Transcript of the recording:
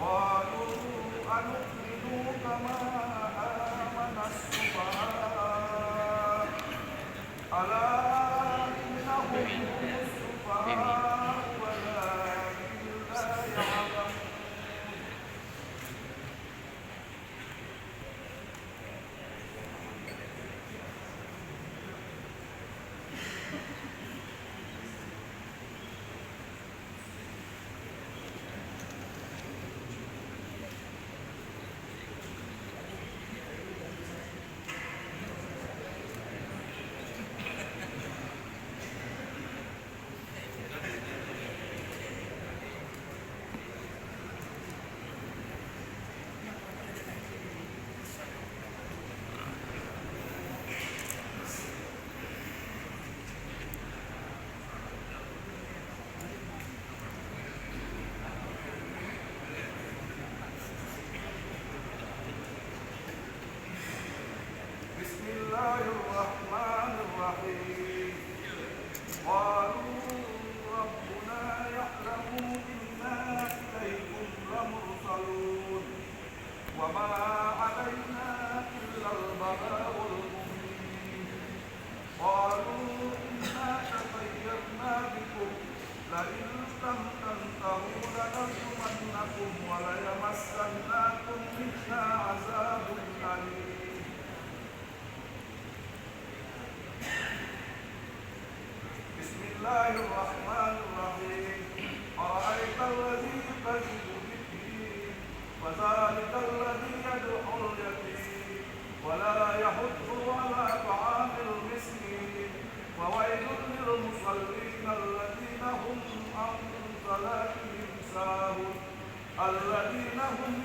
قالوا أنؤمن كما آمن السفهاء ألا إنهم هم السفهاء ولكن لا يعلمون بسم الله الرحمن الرحيم قالوا ربنا يعلم إنا إليكم لمرسلون وما علينا إلا البلاغ المبين قالوا إنا تطيرنا بكم لئن لم تنتهوا لنرجمنكم وليمسنكم منا عذاب أليم بسم الله الرحمن الرحيم أرأيت الذي يكذب بالدين وذلك الذي يدعو اليتيم ولا يحض على طعام المسكين وويل للمصلين الذين هم عن صلاتهم ساهون الذين هم